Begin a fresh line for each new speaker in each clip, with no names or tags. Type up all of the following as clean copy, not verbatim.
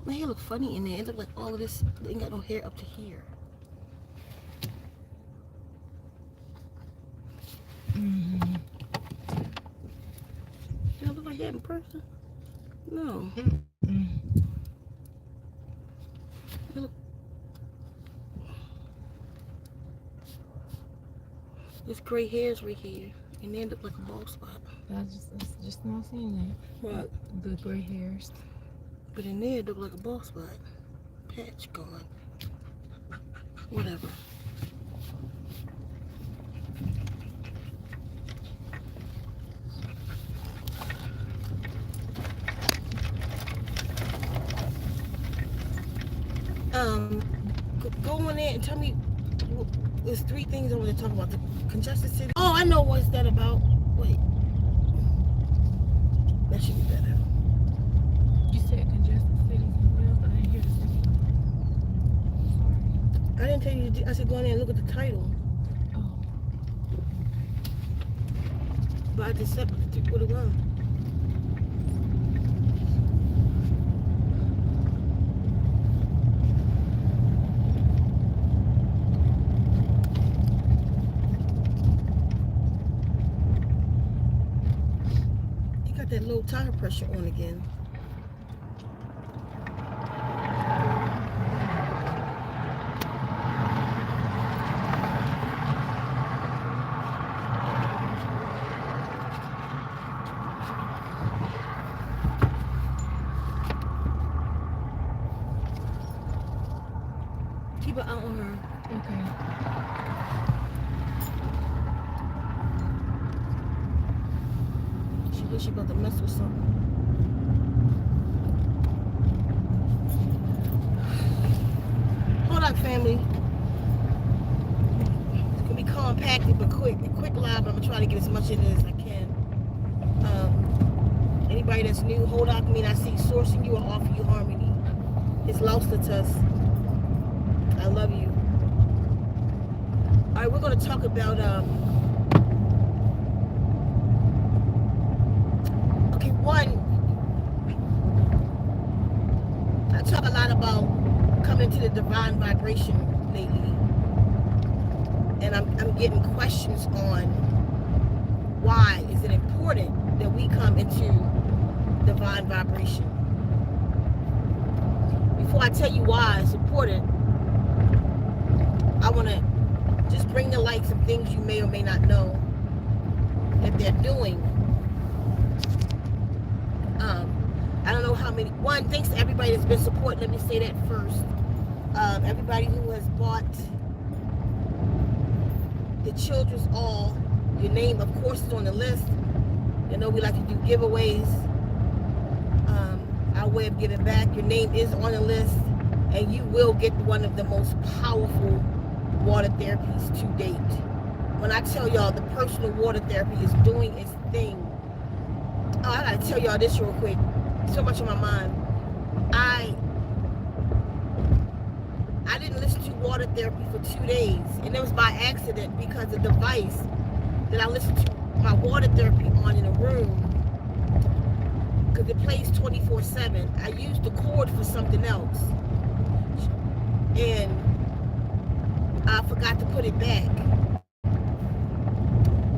My hair look funny in there. It look like all of this ain't got no hair up to here.
Mm-hmm.
Do I look like that in person? No.
Mm-mm.
It look, this gray hairs right here, and then look like a bald spot.
That's just not seeing
Right.
that. The gray hairs.
But in there, it look like a bald spot. Patch gone. Whatever. Go in there and tell me. There's three things I want to talk about. The congested city. Oh, I know what's that about. Wait. That should be better.
You said congested cities and Wales. I didn't hear the city. Sorry.
I didn't tell you. I said go in there and look at the title.
Oh.
But I just said what it was. You got that low tire pressure on again. Keep an eye on her.
Okay.
She looks she about to mess with something. Hold on, family. It's gonna be compacted but quick. A quick live. I'm gonna try to get as much in it as I can. Anybody that's new, hold on. I see sourcing you or offer you harmony. It's lost to us. I love you. All right, we're gonna talk about okay, one. I talk a lot about coming to the divine vibration lately, and I'm getting questions on why is it important that we come into divine vibration. Before I tell you why it's important, I want to just bring to light some things you may or may not know that they're doing. I don't know how many. One, thanks to everybody that's been supporting. Let me say that first. Everybody who has bought the Children's All, your name, of course, is on the list. You know we like to do giveaways. Our way of giving back. Your name is on the list, and you will get one of the most powerful water therapies to date. When I tell y'all the personal water therapy is doing its thing. Oh, I gotta tell y'all this real quick. So much on my mind. I didn't listen to water therapy for 2 days, and it was by accident because the device that I listened to my water therapy on in a room, because it plays 24/7. I used the cord for something else, and I forgot to put it back.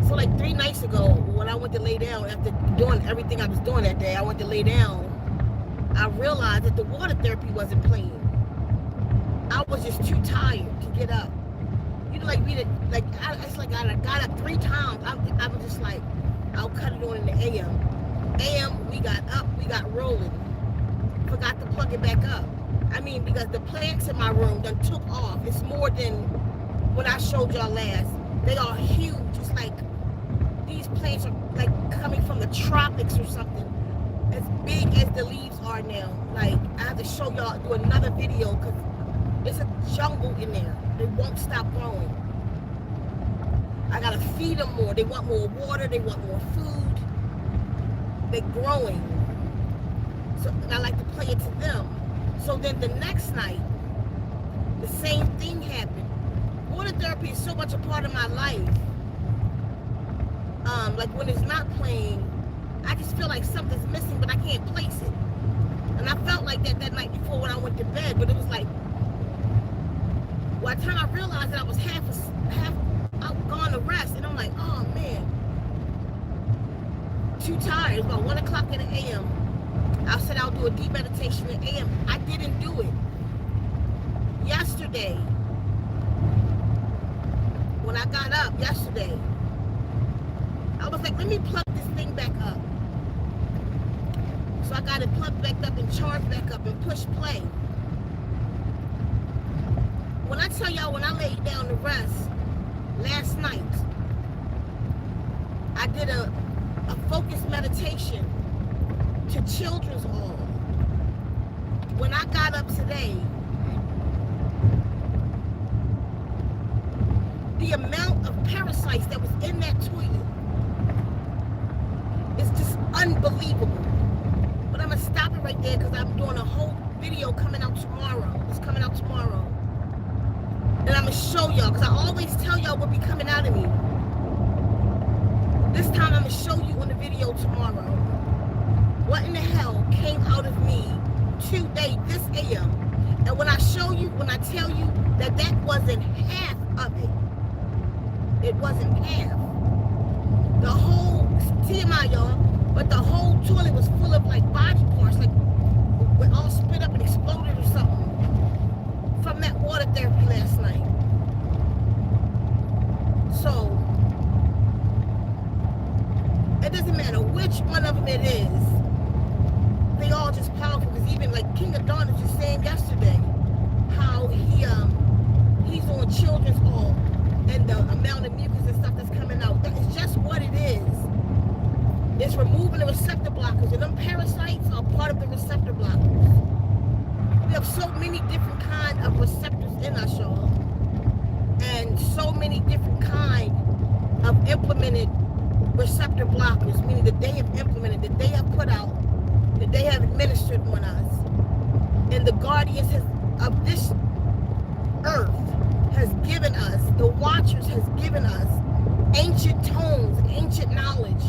So like 3 nights ago, when I went to lay down, after doing everything I was doing that day, I went to lay down. I realized that the water therapy wasn't playing. I was just too tired to get up. You know, like it's like I got up 3 times. I was just like, I'll cut it on in the AM. AM, we got up, we got rolling. Forgot to plug it back up. I mean, because the plants in my room done took off. It's more than when I showed y'all last. They are huge. It's like these plants are like coming from the tropics or something. As big as the leaves are now. Like, I have to show y'all, do another video because it's a jungle in there. They won't stop growing. I gotta feed them more. They want more water. They want more food. They're growing. So I like to play it to them. So then the next night, the same thing happened. Water therapy is so much a part of my life. Like when it's not playing, I just feel like something's missing, but I can't place it. And I felt like that night before when I went to bed, but it was like, by the time I realized that I was half out gone to rest, and I'm like, oh man, too tired. It was about 1 o'clock in the a.m. I said I'll do a deep meditation in the a.m. I didn't do it. Yesterday, when I got up yesterday, I was like, let me plug this thing back up. So I got it plugged back up and charged back up and push play. When I tell y'all, when I laid down to rest last night, I did a focused meditation to Children's Hall. When I got up today, the amount of parasites that was in that toilet is just unbelievable. But I'm gonna stop it right there because I'm doing a whole video coming out tomorrow. It's coming out tomorrow. And I'm gonna show y'all, because I always tell y'all what be coming out of me. This time I'm gonna show you on the video tomorrow what in the hell came out of me today, this AM. And when I show you, when I tell you that wasn't half of it, it wasn't half. The whole, TMI y'all, but the whole toilet was full of like body parts, like it all split up and exploded or something from that water therapy last night. So, it doesn't matter which one of them it is, they all just powerful. Because even like King of Dawn was just saying yesterday how he's on Children's Hall and the amount of mucus and stuff that's coming out. That is just what it is. It's removing the receptor blockers, and them parasites are part of the receptor blockers. We have so many different kinds of receptors in us, y'all, and so many different kinds of implemented receptor blockers, meaning that they have implemented, that they have put out, that they have administered on us. And the guardians of this earth has given us, the watchers has given us ancient tones, ancient knowledge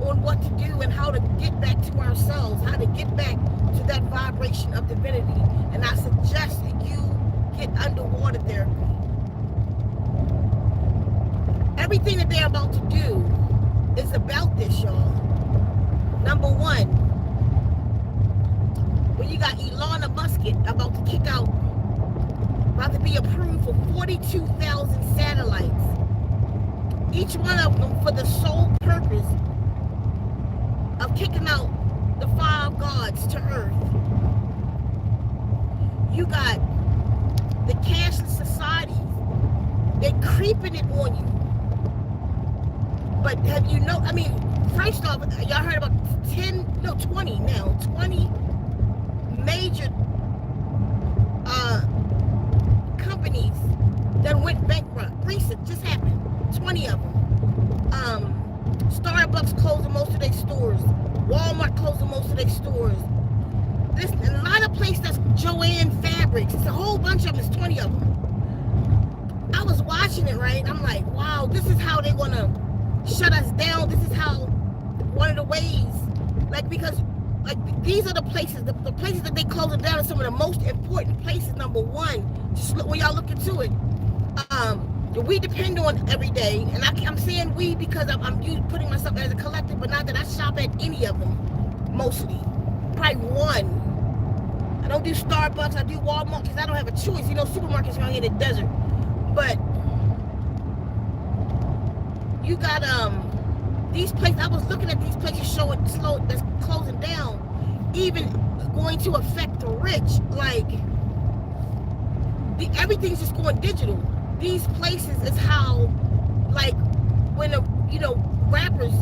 on what to do and how to get back to ourselves, how to get back to that vibration of divinity. And I suggest that you get underwater therapy. Everything that they're about to do is about this, y'all. Number one, when you got Elon Musk about to kick out, about to be approved for 42,000 satellites, each one of them for the sole purpose of kicking out the 5 gods to earth. You got the cashless society, they're creeping it on you. But have you know, I mean, first off, y'all heard about 20 now, 20 major companies that went bankrupt. Recent, just happened, 20 of them. Starbucks closing most of their stores. Walmart closing most of their stores. There's a lot of places that's Joanne Fabrics. It's a whole bunch of them. It's 20 of them. I was watching it, right? I'm like, wow, this is how they're gonna shut us down. This is how, one of the ways, like, because like these are the places, the places that they closing down are some of the most important places. Number one, just look, when y'all look into it, we depend on every day, and I'm saying we because I'm putting myself as a collective, but not that I shop at any of them, mostly. Probably one. I don't do Starbucks, I do Walmart because I don't have a choice. You know, supermarkets around here in the desert. But you got these places, I was looking at these places showing that's closing down, even going to affect the rich. Like, everything's just going digital. These places is how, like, when rappers,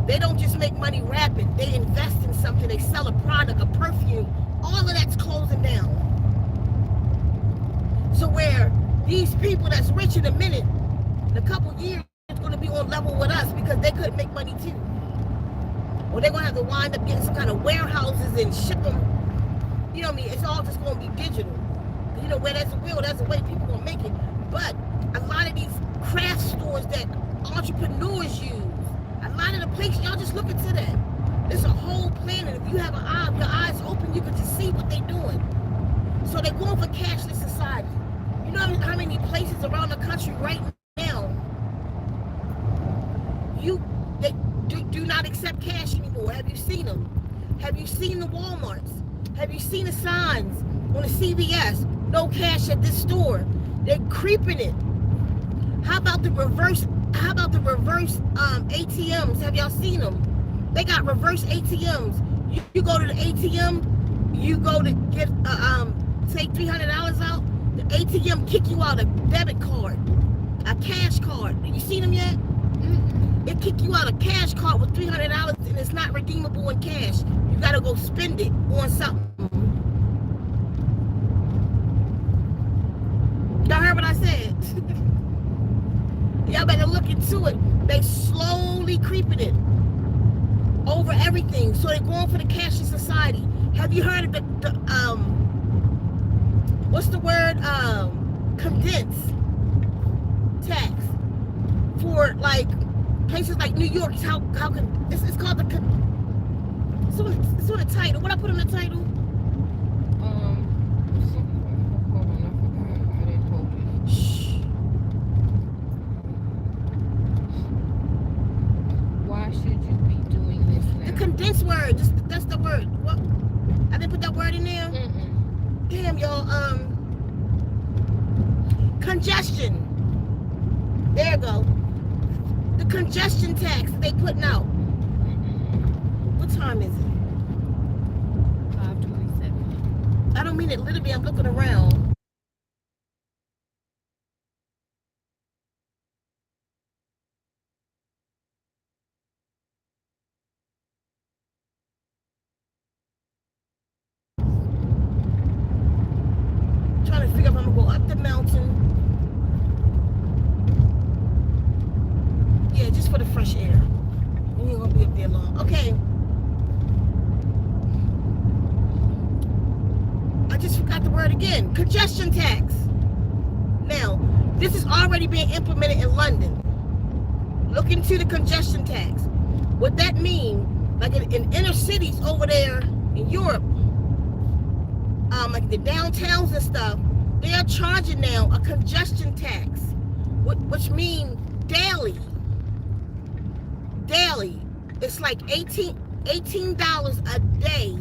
they don't just make money rapping, they invest in something, they sell a product, a perfume, all of that's closing down. So where these people that's rich in a minute, in a couple years, it's going to be on level with us because they couldn't make money too. Or they're going to have to wind up getting some kind of warehouses and ship them. You know what I mean? It's all just going to be digital. You know, where there's a will, there's a way people going to make it. But a lot of these craft stores that entrepreneurs use, a lot of the places, y'all just look into that. It's a whole plan, and if you have your eyes open, you can just see what they're doing. So they're going for cashless society. You know how many places around the country right now they do not accept cash anymore? Have you seen them? Have you seen the Walmarts? Have you seen the signs on the CVS? No cash at this store. They're creeping it. How about the reverse ATMs? Have y'all seen them? They got reverse ATMs. You go to the ATM, you go to get take $300 out. The ATM kick you out a debit card, a cash card. You seen them yet? It kick you out a cash card with $300 and it's not redeemable in cash. You gotta go spend it on something. Y'all heard what I said? Y'all better look into it. They slowly creeping it over everything. So they're going for the cashless society. Have you heard of the what's the word? Condensed tax for like places like New York. It's called the it's on the title. What I put on the title?
Hold on, I forgot. I didn't hold it.
Shh.
Why should you be doing this now?
The condensed word. That's the word. What? I didn't put that word in there. Damn, y'all. Congestion. There you go. The congestion tax they putting out. What time is it?
5:27.
I don't mean it literally. I'm looking around. Trying to figure out if I'm gonna go up the mountain. Yeah, just for the fresh air. You ain't gonna be up there long. Okay. I just forgot the word again. Congestion tax. Now, this is already being implemented in London. Look into the congestion tax. What that means, like in inner cities over there in Europe, like the downtowns and stuff, they are charging now a congestion tax, which means daily. It's like $18 a day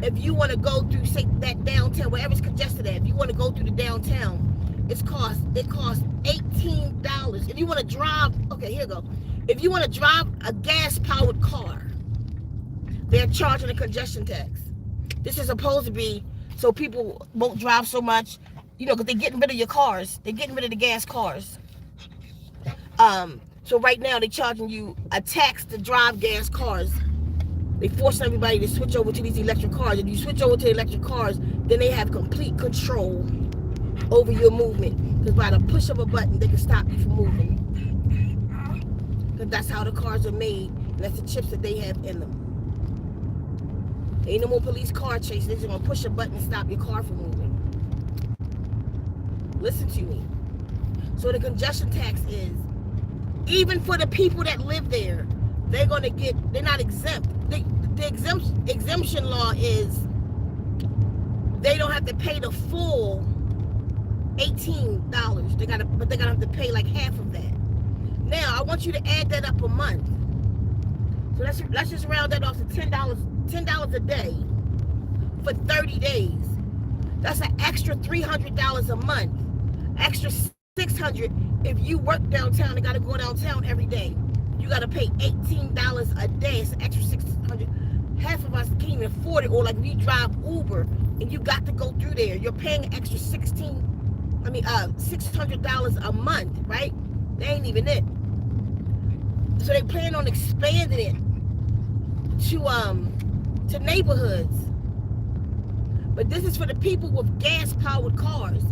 if you want to go through, say, that downtown, wherever it's congested at. If you want to go through the downtown, it costs $18. If you want to drive, okay, here you go. If you want to drive a gas-powered car, they're charging a congestion tax. This is supposed to be so people won't drive so much, because they're getting rid of your cars. They're getting rid of the gas cars. So right now they're charging you a tax to drive gas cars. They force everybody to switch over to these electric cars. If you switch over to electric cars, then they have complete control over your movement. Because by the push of a button, they can stop you from moving. Because that's how the cars are made. And that's the chips that they have in them. Ain't no more police car chase. They're just going to push a button and stop your car from moving. Listen to me. So the congestion tax is, even for the people that live there, they're not exempt. The exemption law is they don't have to pay the full $18. But they're gonna have to pay like half of that. Now I want you to add that up a month. So let's just round that off to $10 a day for 30 days. That's an extra $300 a month. Extra $600 if you work downtown and gotta go downtown every day. You gotta pay $18 a day. It's an extra $600. Half of us can't even afford it. Or like if you drive Uber and you got to go through there, you're paying an extra $600 a month, right? That ain't even it. So they plan on expanding it to neighborhoods. But this is for the people with gas-powered cars.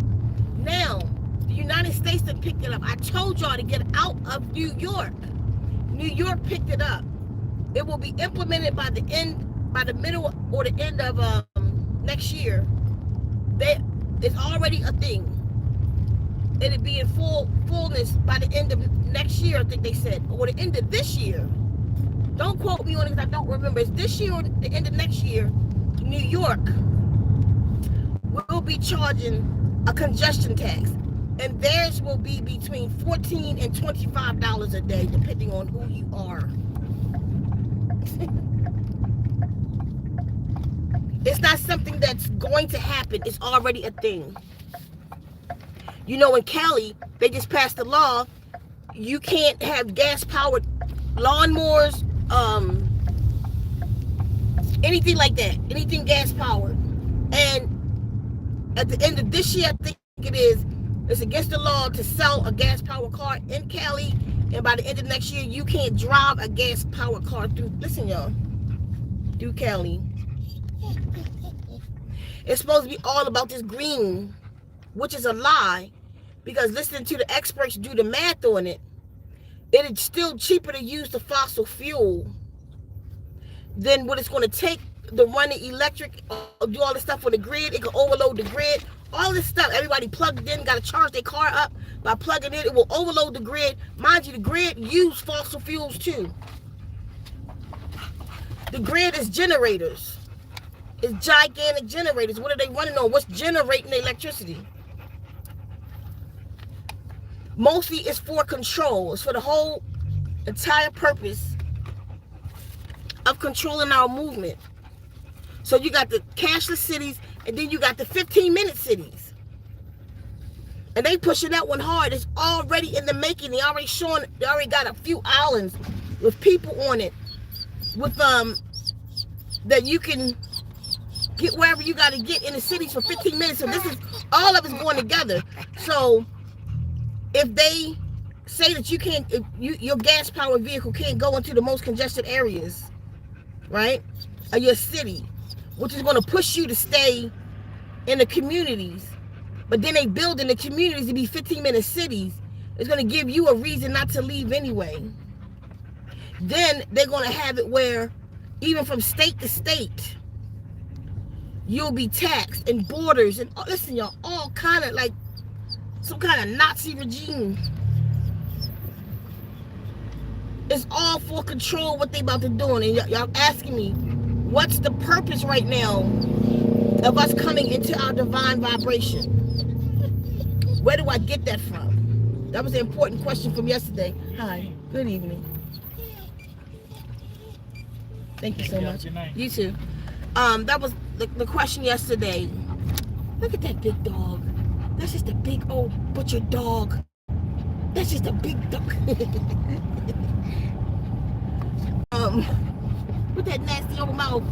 Now, the United States that picked it up. I told y'all to get out of New York. New York picked it up. It will be implemented by the middle or the end of next year. It's already a thing. It'll be in fullness by the end of next year, I think they said, or the end of this year. Don't quote me on it because I don't remember. It's this year or the end of next year. New York will be charging a congestion tax, and theirs will be between $14 and $25 a day, depending on who you are. It's not something that's going to happen. It's already a thing. You know, in Cali, they just passed a law. You can't have gas-powered lawnmowers, anything like that. Anything gas-powered. And at the end of this year, I think it's against the law to sell a gas-powered car in Cali. And by the end of next year, you can't drive a gas-powered car through, listen, y'all, through Cali. It's supposed to be all about this green, which is a lie, because listening to the experts do the math on it, it is still cheaper to use the fossil fuel than what it's going to take to run the electric, do all this stuff on the grid. It can overload the grid, all this stuff. Everybody plugged in, got to charge their car up by plugging in. It will overload the grid. Mind you, the grid use fossil fuels too. The grid is generators. It's gigantic generators. What are they running on? What's generating the electricity? Mostly it's for control. It's for the whole entire purpose of controlling our movement. So you got the cashless cities, and then you got the 15-minute cities. And they pushing that one hard. It's already in the making. They already got a few islands with people on it, with that you can get wherever you got to get in the cities for 15 minutes. So this is all of it's going together. So if they say that you can't, your gas powered vehicle can't go into the most congested areas, right, of your city, which is going to push you to stay in the communities, but then they build in the communities to be 15-minute cities, it's going to give you a reason not to leave anyway. Then they're going to have it where even from state to state, you'll be taxed, and borders, and listen, y'all, all kind of like some kind of Nazi regime. It's all for control, what they about to do. And y'all asking me, what's the purpose right now of us coming into our divine vibration? Where do I get that from? That was an important question from yesterday. Hi, good evening. Thank you so much. You too. That was the question yesterday. Look at that big dog. That's just a big old butcher dog. That's just a big dog. With that nasty old mouth.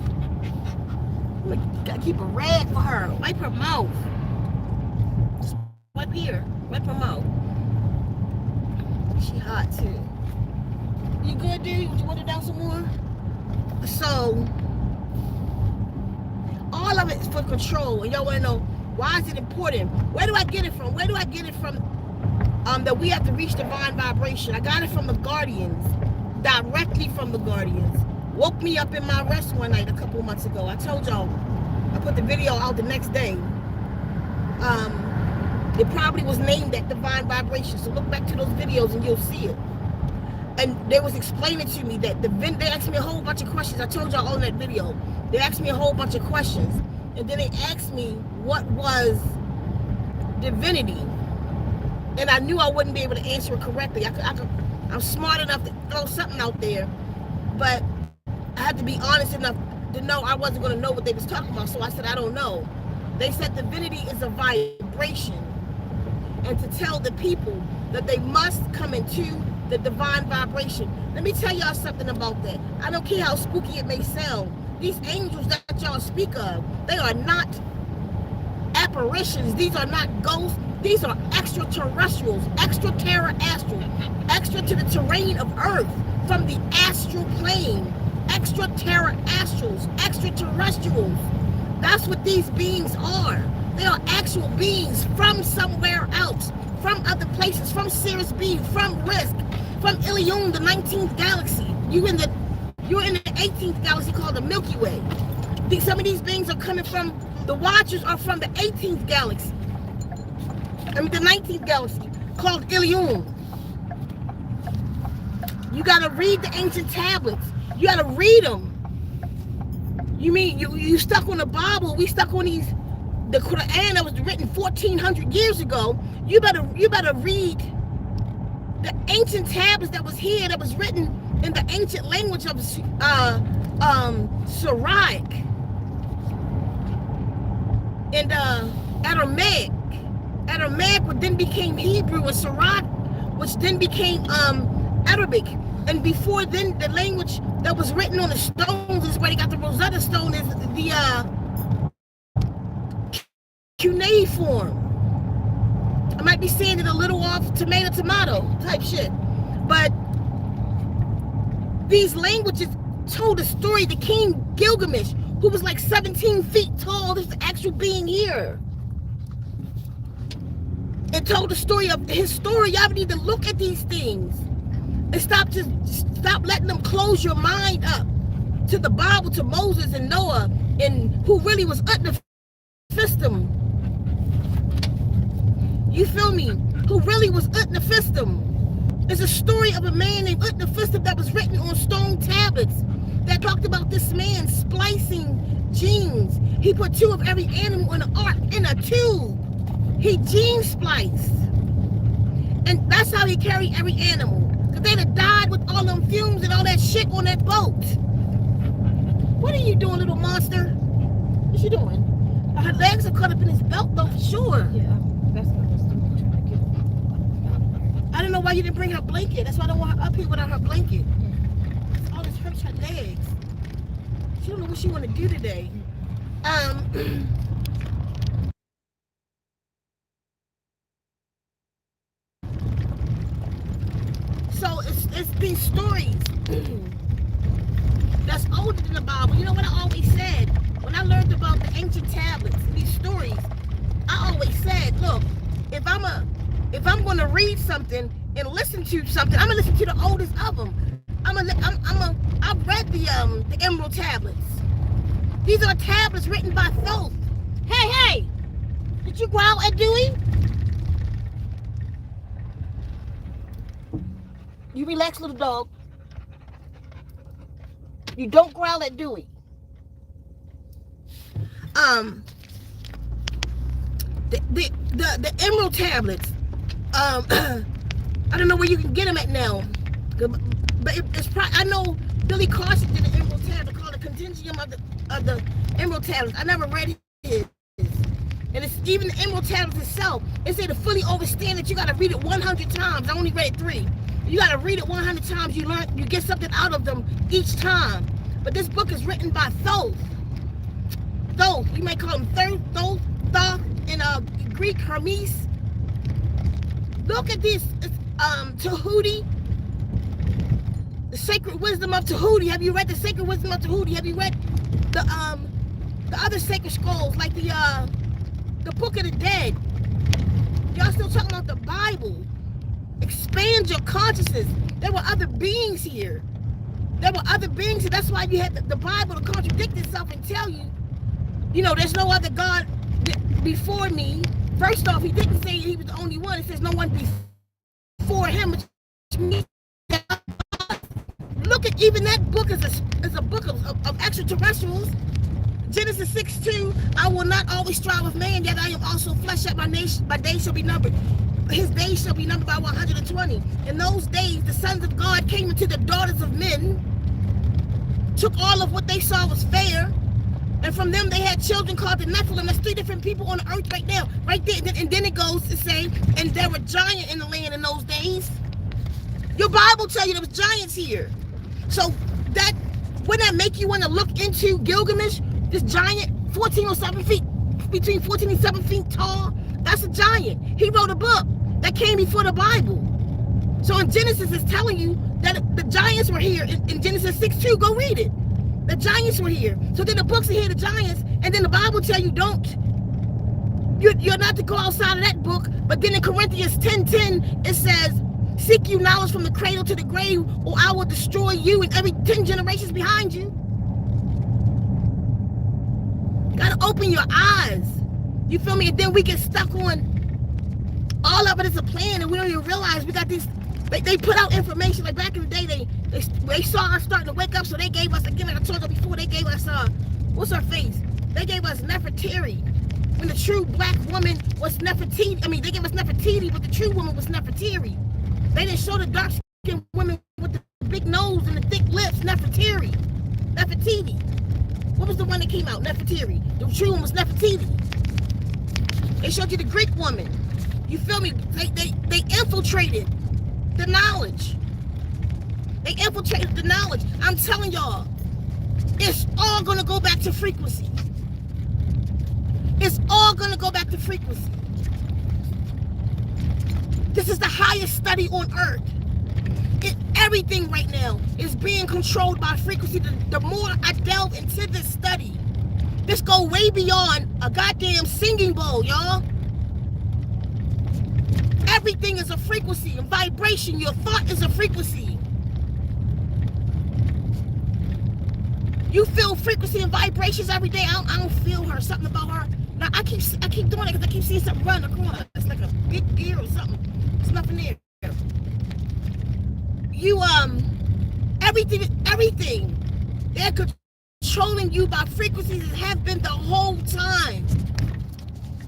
Gotta keep a rag for her. Wipe her mouth. Just wipe here. Wipe her mouth. She hot too. You good, dude? Would you want it down some more? So all of it is for control, and y'all want to know, why is it important? Where do I get it from? Where do I get it from? That we have to reach divine vibration. I got it from the Guardians, directly from the Guardians. Woke me up in my rest one night a couple months ago. I told y'all, I put the video out the next day. It probably was named that divine vibration. So look back to those videos and you'll see it. And they was explaining to me that they asked me a whole bunch of questions. I told y'all all in that video. They asked me a whole bunch of questions. And then they asked me what was divinity. And I knew I wouldn't be able to answer it correctly. I'm smart enough to throw something out there. But I had to be honest enough to know I wasn't going to know what they was talking about. So I said, I don't know. They said divinity is a vibration. And to tell the people that they must come into the divine vibration. Let me tell y'all something about that. I don't care how spooky it may sound. These angels that y'all speak of, they are not apparitions. These are not ghosts. These are extraterrestrials, extraterrestrial, extra to the terrain of Earth, from the astral plane, extraterrestrials, extraterrestrials. That's what these beings are. They are actual beings from somewhere else, from other places, from Sirius B, from Risk, from Ilion, the 19th galaxy. You're in the 18th galaxy called the Milky Way. Some of these beings are coming from, the Watchers are from the 18th galaxy. I mean the 19th galaxy called Ilion. You gotta read the ancient tablets. You gotta read them. You mean you stuck on the Bible? We stuck on the Quran that was written 1,400 years ago. You better read the ancient tablets that was here, that was written in the ancient language of Syriac and Aramaic. Aramaic, which then became Hebrew, and Syriac, which then became Arabic. And before then, the language that was written on the stones is where they got the Rosetta Stone, is the cuneiform. I might be saying it a little off, tomato type shit. But these languages told the story of the king Gilgamesh, who was like 17 feet tall. This is the actual being here. It told the story of his story. Y'all need to look at these things. And stop letting them close your mind up to the Bible, to Moses and Noah, and who really was Utnapishtim. You feel me? Who really was Utnapishtim. It's a story of a man named Utnapishtim that was written on stone tablets that talked about this man splicing genes. He put 2 of every animal in an ark, in a tube. He gene spliced. And that's how he carried every animal. Because they'd have died with all them fumes and all that shit on that boat. What are you doing, little monster? What you doing? Her legs are cut up in his belt, though, for sure.
Yeah, that's what I was doing, trying to get.
I don't know why you didn't bring her blanket. That's why I don't want her up here without her blanket. All this hurts her legs. She don't know what she want to do today. So it's these stories that's older than the Bible. You know what I always said? When I learned about the ancient tablets, these stories, I always said, look, if I'm gonna read something and listen to something, I'm gonna listen to the oldest of them. I've read the Emerald tablets. These are tablets written by Thoth. Hey, did you growl at Dewey? You relax, little dog. You don't growl at Dewey. The Emerald tablets. I don't know where you can get them at now, but it's probably, I know Billy Carson did an Emerald tablet called the Compendium of the Emerald tablets. I never read it. And it's even the Emerald tablets itself. It said to fully understand it, you got to read it 100 times. I only read it 3. You got to read it 100 times. You get something out of them each time. But this book is written by Thoth. Thoth, you may call him Thoth, in Greek, Hermes. Look at this, Tahuti, the Sacred Wisdom of Tahuti. Have you read the Sacred Wisdom of Tahuti? Have you read the other sacred scrolls, like the Book of the Dead? Y'all still talking about the Bible? Expand your consciousness. There were other beings here. That's why you had the Bible to contradict itself and tell you, there's no other God before me. First off, he didn't say he was the only one. It says no one before him. Which means that, look at, even that book is a book of extraterrestrials. Genesis 6:2, I will not always strive with man, yet I am also flesh, yet my days shall be numbered. His days shall be numbered by 120. In those days, the sons of God came into the daughters of men, took all of what they saw was fair, and from them they had children called the Nephilim. There's 3 different people on the earth right now, right there. And then it goes to say, and there were giants in the land in those days. Your Bible tells you there was giants here. So that, wouldn't that make you want to look into Gilgamesh? This giant, 14 or 7 feet, between 14 and 7 feet tall. That's a giant. He wrote a book that came before the Bible. So in Genesis, it's telling you that the giants were here. In Genesis 6:2, go read it. The giants were here. So then the books are here, the giants, and then the Bible tell you you're not to go outside of that book. But then in Corinthians 10:10, it says, seek you knowledge from the cradle to the grave, or I will destroy you and every 10 generations behind you. You gotta open your eyes. You feel me? And then we get stuck on all of it is a plan, and we don't even realize we got these They put out information like back in the day. They saw us starting to wake up, so they gave us, again, like I told you before, they gave us what's her face? They gave us Nefertiti. When the true black woman was Nefertiti. I mean, they gave us Nefertiti, but the true woman was Nefertiti. They didn't show the dark skinned women with the big nose and the thick lips, Nefertiti. What was the one that came out? Nefertiti. The true one was Nefertiti. They showed you the Greek woman. You feel me? They infiltrated the knowledge. They infiltrated the knowledge. I'm telling y'all, it's all gonna go back to frequency. It's all gonna go back to frequency. This is the highest study on earth. Everything right now is being controlled by frequency. The more I delve into this study, this go way beyond a goddamn singing bowl, y'all. Everything is a frequency and vibration. Your thought is a frequency. You feel frequency and vibrations every day. I don't feel her. Something about her. Now I keep doing it because I keep seeing something run the corner. It's like a big deer or something. There's nothing there. You everything. They're controlling you by frequencies and have been the whole time.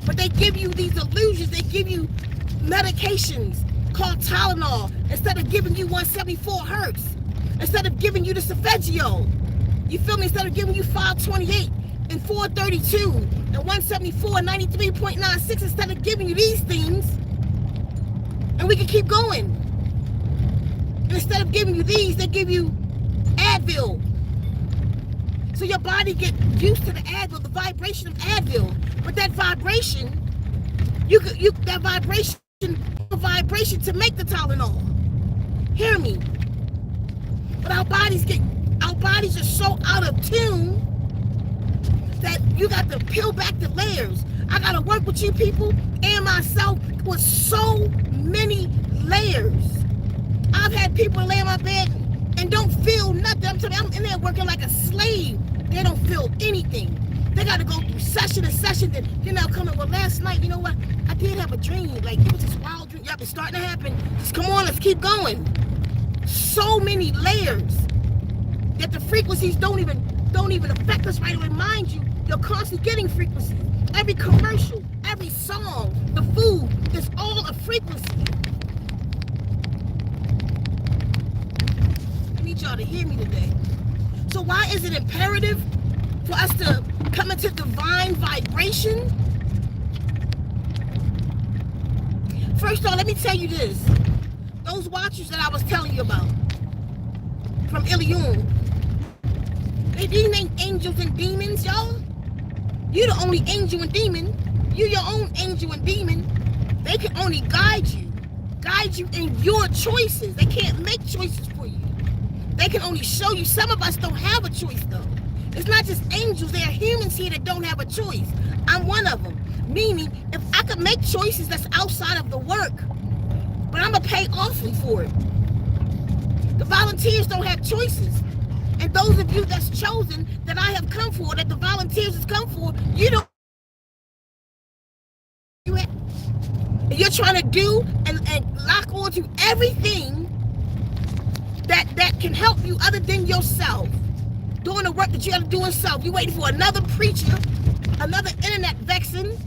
But they give you these illusions. They give you medications called Tylenol instead of giving you 174 hertz. Instead of giving you the Solfeggio. You feel me? Instead of giving you 528 and 432 and 174 and 93.96, instead of giving you these things, and we can keep going. And instead of giving you these, they give you Advil. So your body get used to the Advil, the vibration of Advil. But that vibration, the vibration to make the Tylenol. Hear me. But our bodies are so out of tune that you got to peel back the layers. I got to work with you people and myself with so many layers. I've had people lay in my bed and don't feel nothing. I'm telling you, I'm in there working like a slave. They don't feel anything. They got to go through session to session. Then they'll come in, well, last night, you know what? I did have a dream. Like, it was this wild dream. Yep, it's starting to happen. Just come on, let's keep going. So many layers that the frequencies don't even affect us right away. Mind you, you're constantly getting frequencies. Every commercial, every song, the food, it's all a frequency. I need y'all to hear me today. So why is it imperative for us to come into divine vibration? First of all, let me tell you this. Those watchers that I was telling you about from Ilion, these ain't angels and demons, y'all. You the only angel and demon. You your own angel and demon. They can only guide you in your choices. They can't make choices for you. They can only show you. Some of us don't have a choice though. It's not just angels. There are humans here that don't have a choice. I'm one of them. Meaning, if I could make choices that's outside of the work, but I'm gonna pay awfully for it. The volunteers don't have choices. And those of you that's chosen, that I have come for, that the volunteers has come for, you don't. You're trying to do and lock on to everything that can help you other than yourself. Doing the work that you have to do yourself. You're waiting for another preacher, another internet vexen,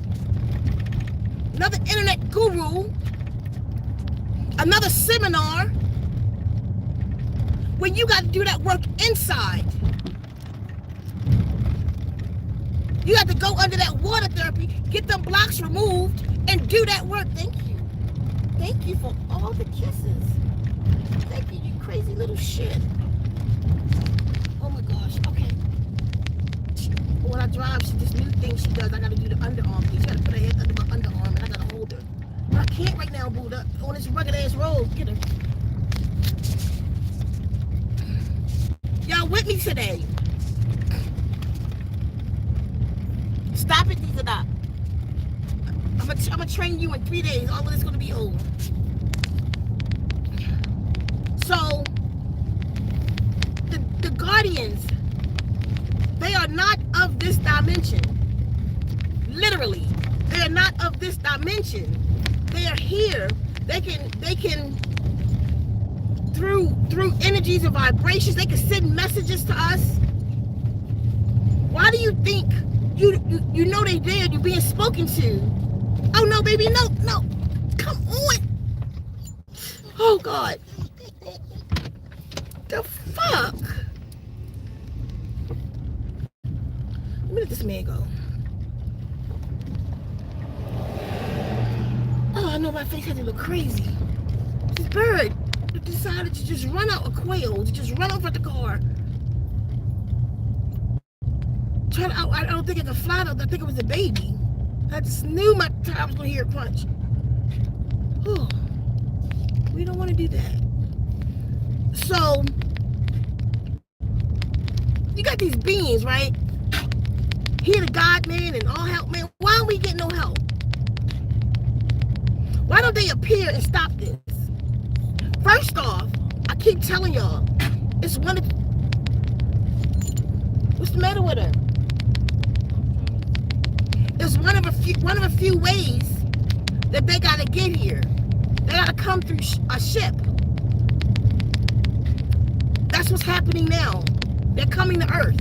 another internet guru, another seminar, when you got to do that work inside. You have to go under that water therapy, get them blocks removed, and do that work. Thank you. Thank you for all the kisses. Thank you, you crazy little shit. Oh my gosh, okay. When I drive, this new thing she does, I got to do the underarm thing. She got to put her head under my underarm, and I got to hold her. But I can't right now, boo. On this rugged ass road. Get her. Y'all with me today? Stop it, these are not. I'm gonna train you in 3 days. All of this is gonna be over. So, the guardians, they are not of this dimension. Literally, they are not of this dimension. They are here. They can through energies and vibrations. They can send messages to us. Why do you think you know they dead? You're being spoken to. Oh no, baby, no, come on. Oh God, the fuck. Let me let this man go. Oh, I know my face had to look crazy. This bird decided to just run out, a quail, to just run over the car. I don't think it could fly though. I think it was a baby. I just knew my time was gonna hear it crunch. Oh, we don't want to do that. So you got these beings, right? Here the God man and all help man. Why don't we get no help? Why don't they appear and stop this? First off, I keep telling y'all, it's one of. What's the matter with her? It's one of a few ways that they gotta get here. They gotta come through a ship. That's what's happening now. They're coming to Earth.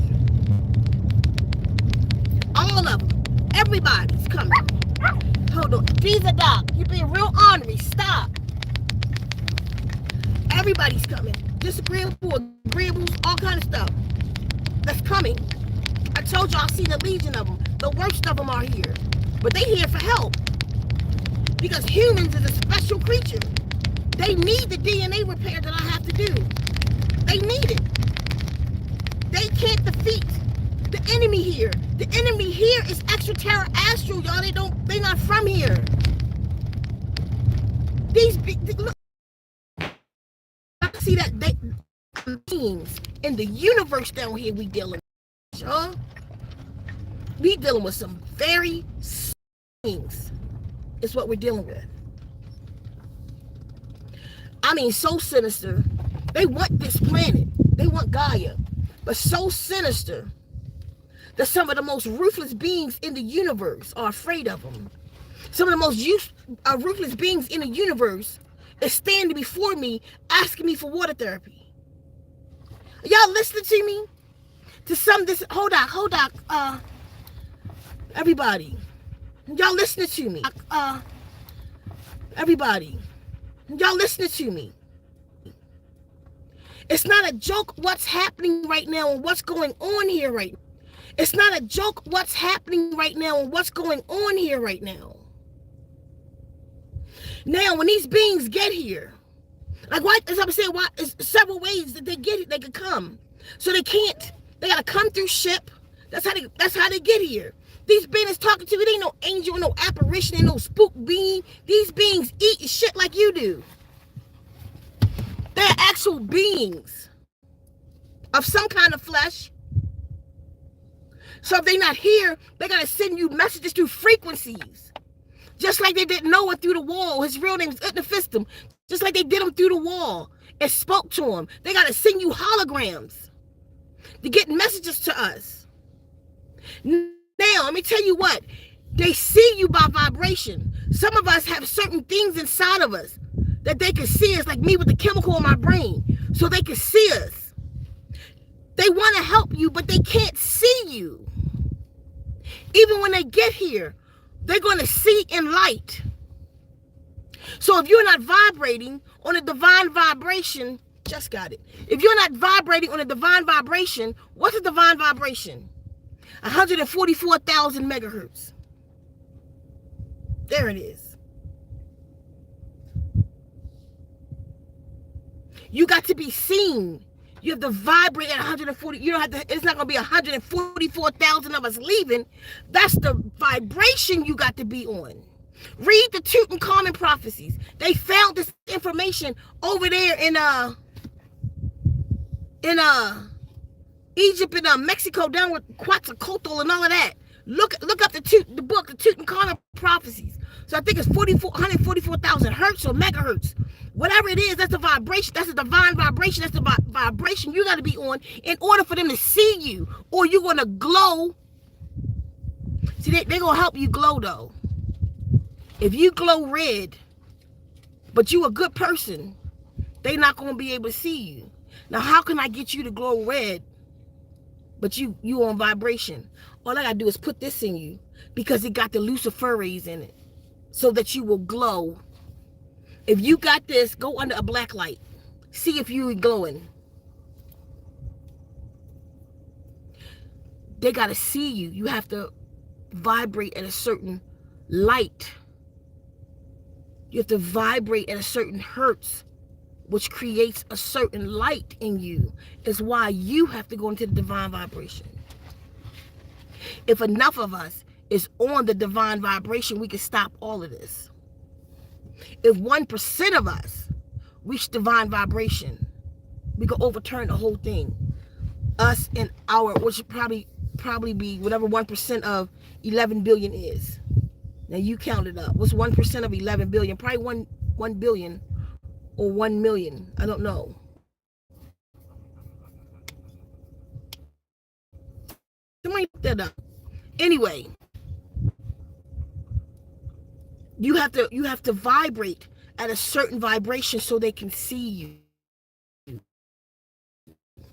All of them. Everybody's coming. Hold on. Visa Doc, you're being real ornery. Stop. Everybody's coming. Disagreeable, agreeables, all kind of stuff. That's coming. I told y'all I've seen a legion of them. The worst of them are here. But they here for help. Because humans is a special creature. They need the DNA repair that I have to do. They need it. They can't defeat the enemy here. The enemy here is extraterrestrial, y'all. They're not from here. These look. I see that they beings in the universe down here we dealing with. Huh? We dealing with some very things. It's what we're dealing with. I mean, so sinister. They want this planet. They want Gaia. But so sinister that some of the most ruthless beings in the universe are afraid of them. Some of the most ruthless beings in the universe is standing before me asking me for water therapy. Are y'all listening to me? To some this hold on, everybody. Y'all listening to me. Everybody. Y'all listening to me. It's not a joke what's happening right now and what's going on here right now. It's not a joke what's happening right now and what's going on here right now. Now, when these beings get here, like what, as I'm saying, why, there's several ways that they get it, they could come. So they can't, they gotta come through ship. That's how they get here. These beings talking to you, it ain't no angel, no apparition, ain't no spook being. These beings eat shit like you do. They're actual beings of some kind of flesh. So if they're not here, they gotta send you messages through frequencies. Just like they did Noah through the wall. His real name is Utnapishtim. Just like they did him through the wall and spoke to him. They gotta send you holograms to get messages to us. Now, let me tell you what. They see you by vibration. Some of us have certain things inside of us that they can see us, like me with the chemical in my brain, so they can see us. They want to help you, but they can't see you. Even when they get here, they're going to see in light. So if you're not vibrating on a divine vibration, just got it. If you're not vibrating on a divine vibration, what's a divine vibration? 144,000 megahertz. There it is. You got to be seen. You have to vibrate at 140. You don't have to, it's not going to be 144,000 of us leaving. That's the vibration you got to be on. Read the Tutankhamun prophecies. They found this information over there in Egypt and Mexico, down with Quetzalcoatl and all of that. Look up the book, the Tutankhamun prophecies. So I think it's 144,000 hertz or megahertz. Whatever it is, that's the vibration. That's the divine vibration. That's the vibration you got to be on in order for them to see you, or you're going to glow. See, they're going to help you glow, though. If you glow red, but you a good person, They not going to be able to see you. Now, how can I get you to glow red, but you on vibration? All I got to do is put this in you because it got the luciferase in it so that you will glow. If you got this, go under a black light. See if you glowing. They got to see you. You have to vibrate at a certain light. You have to vibrate at a certain hertz, which creates a certain light in you. Is why you have to go into the divine vibration. If enough of us is on the divine vibration, we can stop all of this. If 1% of us reach divine vibration, we can overturn the whole thing. Us and our, which should probably be whatever 1% of 11 billion is. Now you count it up. What's 1% of 11 billion? Probably 1 billion or 1 million. I don't know. Somebody look that up. Anyway, you have to vibrate at a certain vibration so they can see you.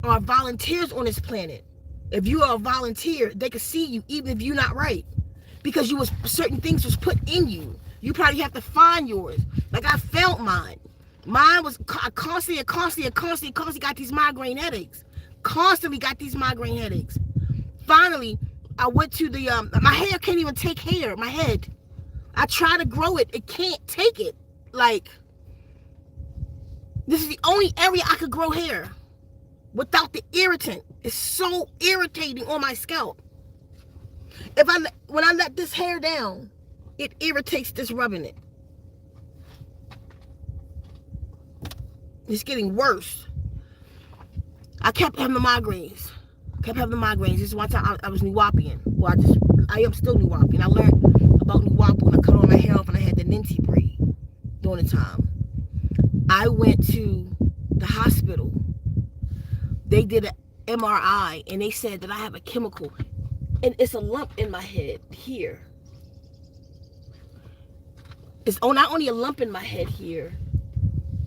Are volunteers on this planet. If you are a volunteer, they can see you even if you're not right. Because certain things was put in you. You probably have to find yours. Like I felt mine. Mine was constantly got these migraine headaches. Constantly got these migraine headaches. Finally, I went to the, my hair can't even take hair, my head. I try to grow it. It can't take it. Like, this is the only area I could grow hair without the irritant. It's so irritating on my scalp. When I let this hair down, it irritates this rubbing it. It's getting worse. I kept having the migraines. This is one time I was Nuwapian. Well, I am still Nuwapian. I learned about Nuwapu when I cut all my hair off and I had the Ninti breed during the time. I went to the hospital. They did an MRI and they said that I have a chemical and it's a lump in my head here. It's not only a lump in my head here,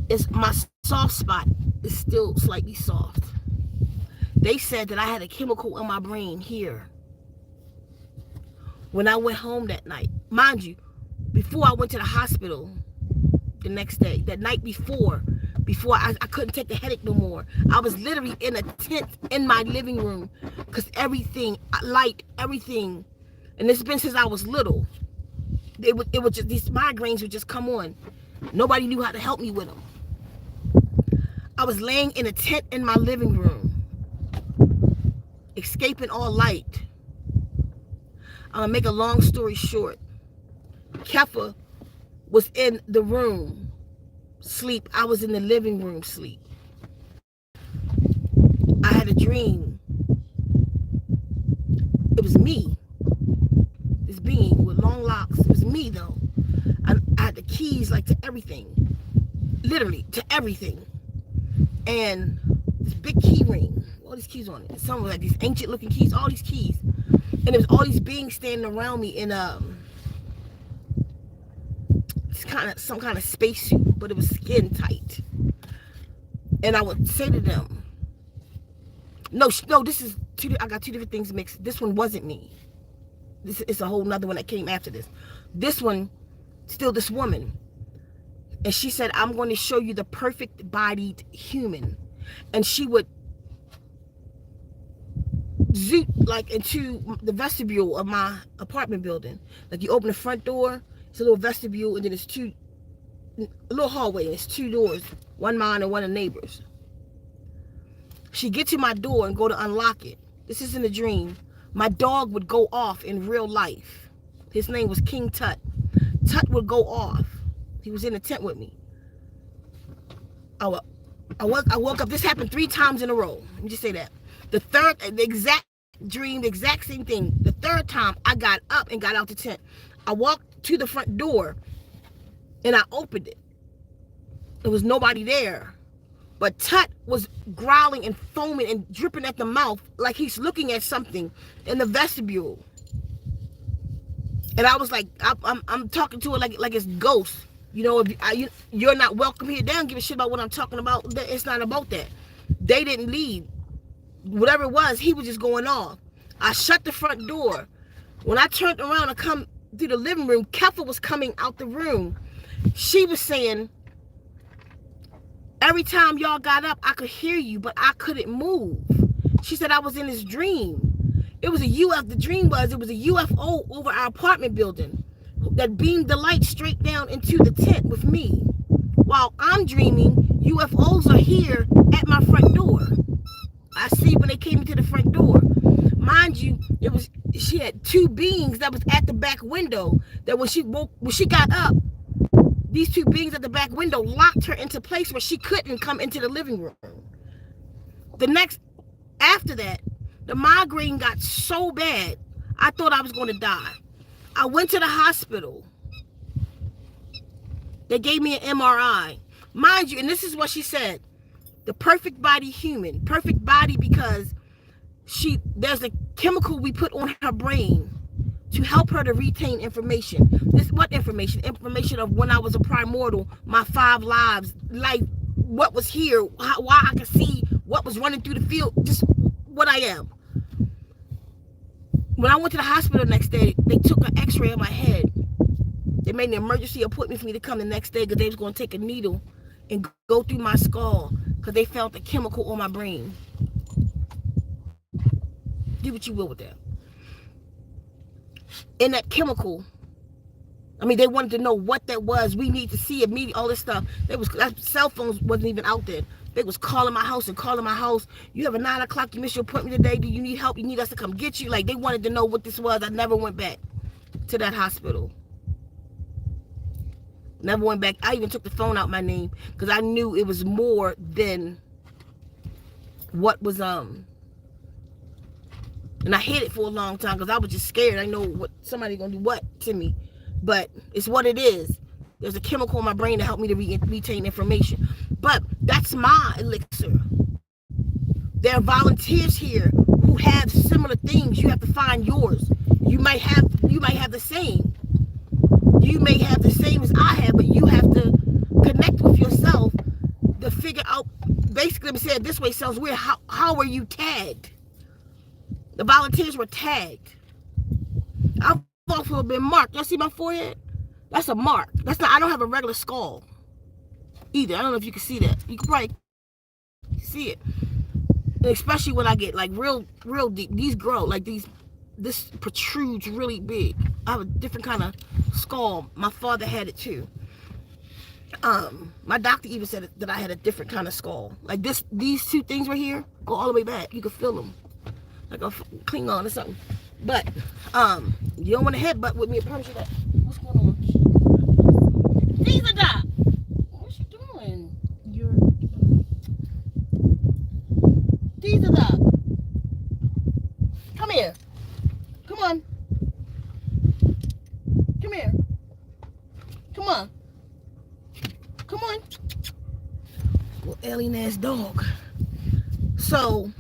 it's my soft spot is still slightly soft. They said that I had a chemical in my brain here. When I went home that night, mind you, before I went to the hospital the next day, that night before I couldn't take the headache no more. I was literally in a tent in my living room because everything, light, everything, and it's been since I was little. It would just, these migraines would just come on. Nobody knew how to help me with them. I was laying in a tent in my living room, escaping all light. I'm gonna make a long story short. Kefa was in the room, sleep. I was in the living room, sleep. I had a dream. It was me. This being with long locks. It was me though. I had the keys like to everything. Literally to everything. And this big key ring. All these keys on it. Some were like these ancient looking keys. All these keys. And there was all these beings standing around me in some kind of spacesuit, but it was skin tight. And I would say to them, no, this is I got two different things mixed. This one wasn't me. This is a whole nother one that came after this. This one, still this woman. And she said, I'm going to show you the perfect bodied human. And she would zoot like into the vestibule of my apartment building. Like you open the front door, it's a little vestibule, and then it's a little hallway, and it's two doors, one mine and one of the neighbors. She get to my door and go to unlock it. This isn't a dream. My dog would go off in real life. His name was King Tut. Tut would go off. He was in the tent with me. I woke up. This happened 3 times in a row. Let me just say that. The exact dream, the exact same thing. The third time, I got up and got out the tent. I walked to the front door and I opened it. There was nobody there. But Tut was growling and foaming and dripping at the mouth like he's looking at something in the vestibule. And I was like, I'm talking to her like it's ghosts. you're not welcome here. They don't give a shit about what I'm talking about. It's not about that. They didn't leave. Whatever it was, he was just going off. I shut the front door. When I turned around and come through the living room, Kefa was coming out the room. She was saying, every time y'all got up, I could hear you, but I couldn't move. She said I was in this dream. It was the dream was, it was a UFO over our apartment building that beamed the light straight down into the tent with me. While I'm dreaming, UFOs are here at my front door. I see when they came into the front door. Mind you, she had two beings that was at the back window that when she got up, these two beings at the back window locked her into place where she couldn't come into the living room. After that, the migraine got so bad, I thought I was going to die. I went to the hospital. They gave me an MRI. Mind you, and this is what she said, the perfect body human. Perfect body because there's a chemical we put on her brain to help her to retain information. What information? Information of when I was a primordial, my 5 lives, like what was here, why I could see what was running through the field, just what I am. When I went to the hospital the next day, they took an x-ray of my head. They made an emergency appointment for me to come the next day because they was going to take a needle and go through my skull because they felt the chemical on my brain. Do what you will with that. In that chemical, they wanted to know what that was. We need to see immediately, all this stuff. Cell phones wasn't even out there. They was calling my house. You have a 9 o'clock, you missed your appointment today. Do you need help? You need us to come get you? Like, they wanted to know what this was. I never went back to that hospital. Never went back. I even took the phone out my name because I knew it was more than what was, and I hid it for a long time because I was just scared. I know what somebody gonna do what to me, but it's what it is. There's a chemical in my brain to help me to retain information. But that's my elixir. There are volunteers here who have similar things. You have to find yours. You might have the same. You may have the same as I have, but you have to connect with yourself to figure out. Basically, let me say it this way, sounds weird. How were you tagged? The volunteers were tagged. I've also been marked. Y'all see my forehead? That's a mark. I don't have a regular skull either. I don't know if you can see that. You can probably see it. And especially when I get like real deep. These grow like this protrudes really big. I have a different kind of skull. My father had it too. My doctor even said that I had a different kind of skull. Like these two things right here go all the way back. You can feel them. Like a Klingon or something. But you don't want to headbutt with me. I promise you that. What's going on? These Doc. What's you doing? These Doc. Come here. Come on. Come here. Come on. Come on. Little alien ass dog. So,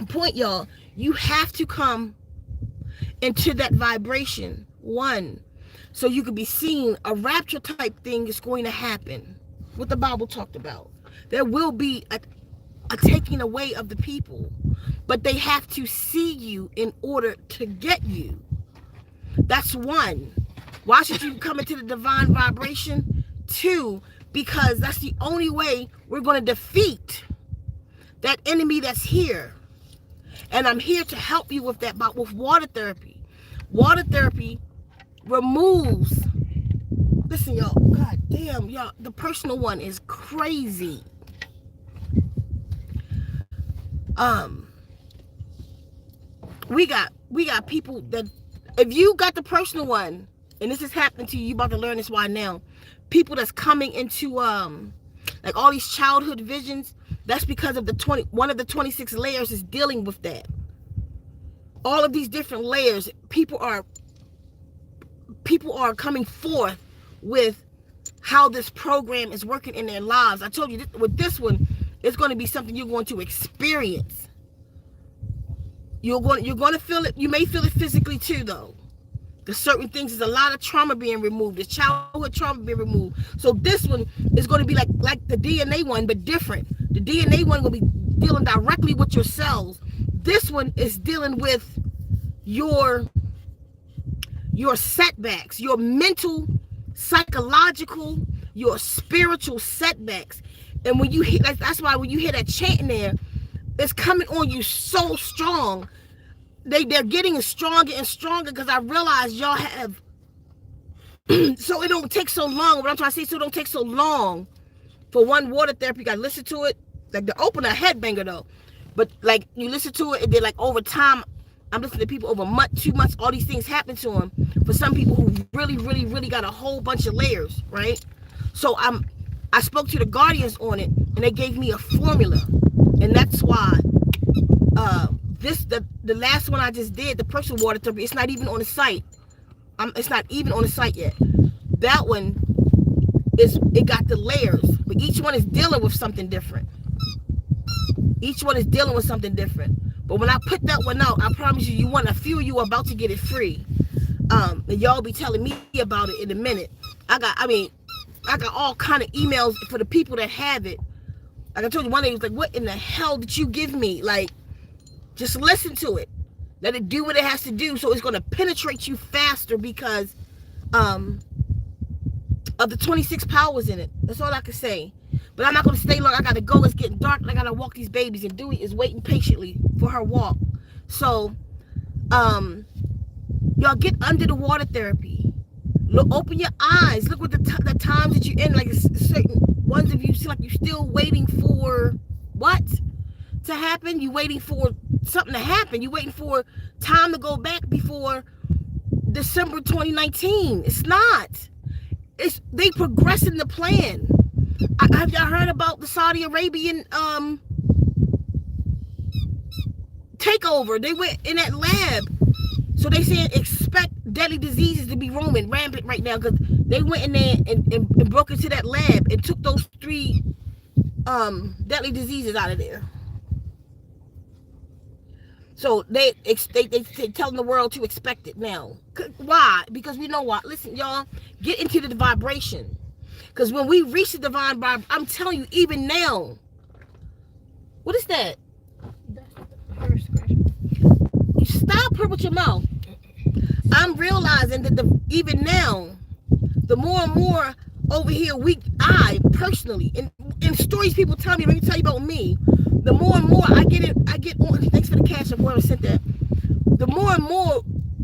point y'all, you have to come into that vibration. One, so you could be seen. A rapture type thing is going to happen. What the Bible talked about. There will be a taking away of the people, but they have to see you in order to get you. That's one. Why should you come into the divine vibration? Two, because that's the only way we're going to defeat that enemy that's here. And I'm here to help you with that, but with water therapy. Water therapy removes, listen y'all, god damn y'all, the personal one is crazy. We got people that, if you got the personal one, and this is happening to you, you about to learn this why now. People that's coming into like all these childhood visions, that's because of one of the 26 layers is dealing with that. All of these different layers, people are coming forth with how this program is working in their lives. I told you with this one, it's going to be something you're going to experience. You're going to feel it. You may feel it physically too, though. There's certain things, there's a lot of trauma being removed. There's childhood trauma being removed. So this one is going to be like the DNA one, but different. The DNA one will be dealing directly with your cells. This one is dealing with your setbacks, your mental, psychological, your spiritual setbacks. And when you hit, that's why when you hear that chanting there, it's coming on you so strong. They're getting stronger and stronger because I realize y'all have so it don't take so long. What I'm trying to say, so it don't take so long for one water therapy. You gotta listen to it. Like the opener headbanger though. But like you listen to it and then like over time, I'm listening to people over a month, 2 months, all these things happen to them. For some people who really, really, really got a whole bunch of layers, right? So I spoke to the Guardians on it and they gave me a formula. And that's why the last one I just did, the personal water therapy, it's not even on the site. It's not even on the site yet. That one it got the layers, but each one is dealing with something different. Each one is dealing with something different. But when I put that one out, I promise you, a few of you are about to get it free. And y'all be telling me about it in a minute. I got all kind of emails for the people that have it. Like I told you, one day was like, what in the hell did you give me? Like, just listen to it. Let it do what it has to do, so it's going to penetrate you faster because of the 26 powers in it. That's all I can say. But I'm not going to stay long. I got to go. It's getting dark. I got to walk these babies. And Dewey is waiting patiently for her walk. So, y'all get under the water therapy. Look, open your eyes. Look what the times that you're in. Like certain ones of you seem like you're still waiting for what to happen. You're waiting for something to happen. You're waiting for time to go back before December 2019. It's not. They progressing the plan. Have y'all heard about the Saudi Arabian takeover? They went in that lab. So they said expect deadly diseases to be roaming rampant right now because they went in there and broke into that lab and took those 3 deadly diseases out of there. So they telling the world to expect it now. Why? Because we know why. Listen, y'all, get into the vibration. Because when we reach the divine vibe, I'm telling you, even now. What is that?
That's her scratching.
You stop her with your mouth. I'm realizing that even now, the more and more over here, I personally, and stories people tell me, let me tell you about me. The more and more I get on, thanks for the cash of whoever sent that. The more and more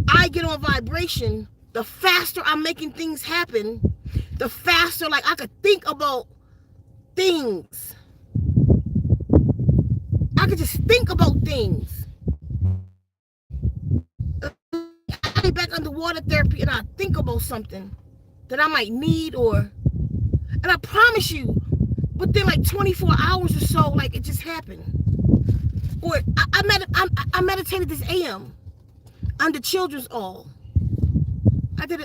I get on vibration, the faster I'm making things happen, the faster like I could think about things. I could just think about things. I get back underwater therapy and I think about something that I might need and I promise you, within like 24 hours or so, like it just happened. Or I meditated this AM under Children's All. I did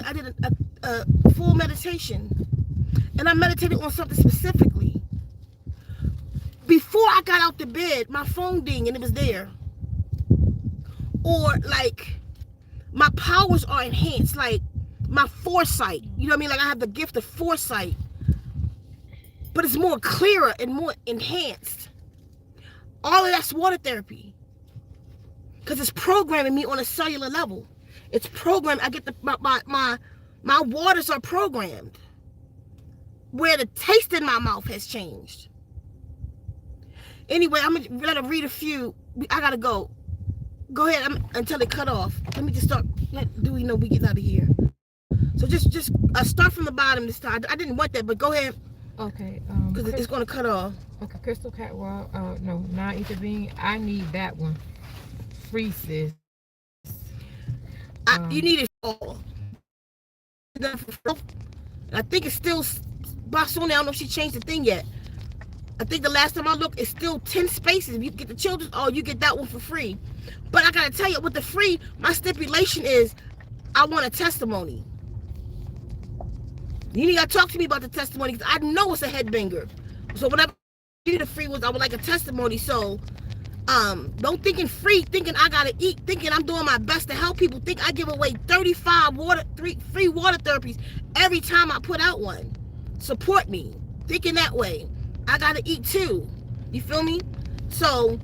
a full meditation, and I meditated on something specifically. Before I got out the bed, my phone dinged and it was there. Or like my powers are enhanced, like my foresight. You know what I mean? Like I have the gift of foresight. But it's more clearer and more enhanced. All of that's water therapy. Because it's programming me on a cellular level. It's programmed. I get my waters are programmed. Where the taste in my mouth has changed. Anyway, I'm going to read a few. I got to go. Go ahead until they cut off. Let me just start. Do we know we getting out of here? So just start from the bottom this time. I didn't want that, but go ahead.
Okay.
Because it's going to cut off.
Okay, Crystal Catwalk. No, not intervene. I need that one. Free, sis.
You need it all. I think it's still Barcelona. I don't know if she changed the thing yet. I think the last time I looked, it's still 10 spaces. If you get the children's, you get that one for free. But I gotta tell you, with the free, my stipulation is I want a testimony. You need to talk to me about the testimony because I know it's a headbanger. So whenever I do the free ones, I would like a testimony. So Don't thinking free, thinking I gotta eat, thinking I'm doing my best to help people, think I give away 35 free water therapies every time I put out one. Support me, thinking that way. I gotta eat too. You feel me? So,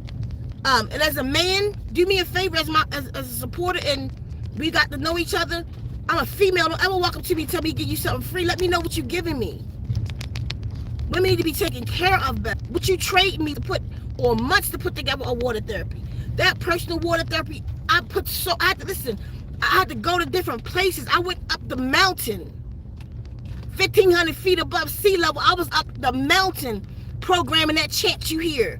and as a man, do me a favor as a supporter, and we got to know each other. I'm a female. Don't ever walk up to me and tell me to give you something free. Let me know what you're giving me. Women need to be taken care of better. What you trade me to put, or months to put together a water therapy. That personal water therapy, I had to listen. I had to go to different places. I went up the mountain, 1,500 feet above sea level. I was up the mountain programming that chant you hear.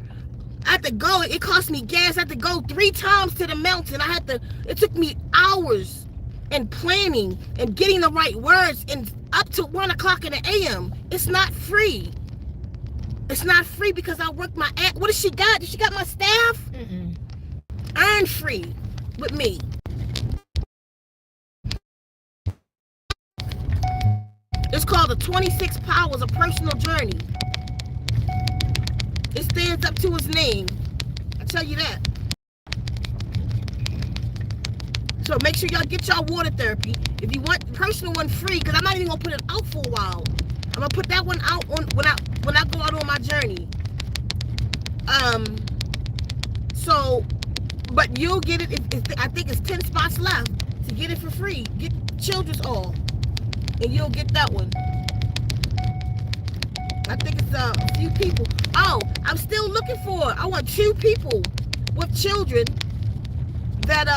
I had to go. It cost me gas. I had to go 3 times to the mountain. It took me hours and planning and getting the right words, and up to 1 o'clock in the a.m. It's not free. It's not free because I worked my ass. What does she got? Does she got my staff? Earn free with me. It's called the 26 Powers of Personal Journey. It stands up to its name. I tell you that. So make sure y'all get y'all water therapy. If you want the personal one free, because I'm not even gonna put it out for a while. I'm gonna put that one out when I go out on my journey. So, but you'll get it. I think it's 10 spots left to get it for free. Get Children's All, and you'll get that one. I think it's a few people. Oh, I'm still looking for. I want 2 people with children that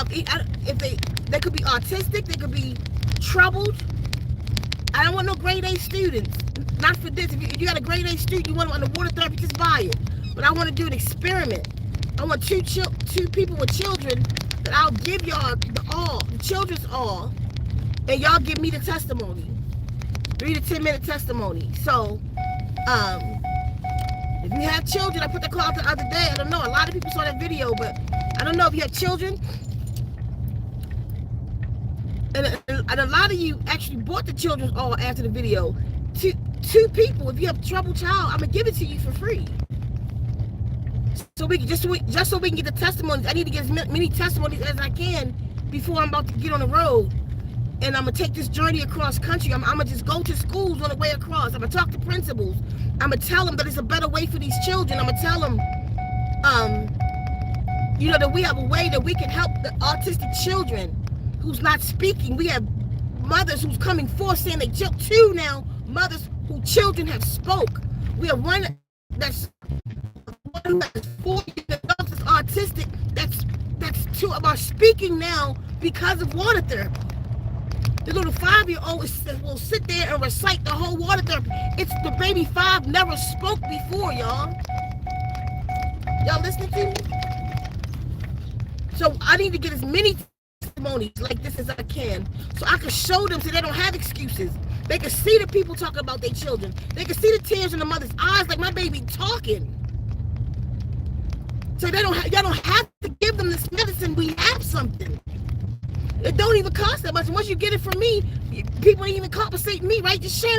if they could be autistic, they could be troubled. I don't want no grade A students. Not for this. If you got a grade A student, you want them on the water therapy, just buy it. But I want to do an experiment. I want 2 people with children that I'll give y'all the Children's All, and y'all give me the testimony. 3 to 10 minute testimony. So, if you have children, I put the call out the other day. I don't know. A lot of people saw that video, but I don't know if you have children. And a lot of you actually bought the Children's All after the video. 2 people, if you have a troubled child, I'm gonna give it to you for free. So we can just so we can get the testimonies. I need to get as many testimonies as I can before I'm about to get on the road. And I'm gonna take this journey across country. I'm gonna just go to schools on the way across. I'm gonna talk to principals. I'm gonna tell them that it's a better way for these children. I'm gonna tell them, that we have a way that we can help the autistic children who's not speaking. We have mothers who's coming forth saying they 2 now mothers who children have spoke. We have one that's 4 adults that's autistic. That's 2 of our speaking now because of water therapy. The little 5-year-old will sit there and recite the whole water therapy. It's the baby 5 never spoke before, y'all. Y'all listening to me? So I need to get as many testimonies like this as I can, so I can show them so they don't have excuses. They can see the people talking about their children. They can see the tears in the mother's eyes, like my baby talking. So y'all don't have to give them this medicine. We have something. It don't even cost that much. Once you get it from me, people ain't even compensate me, right? Just share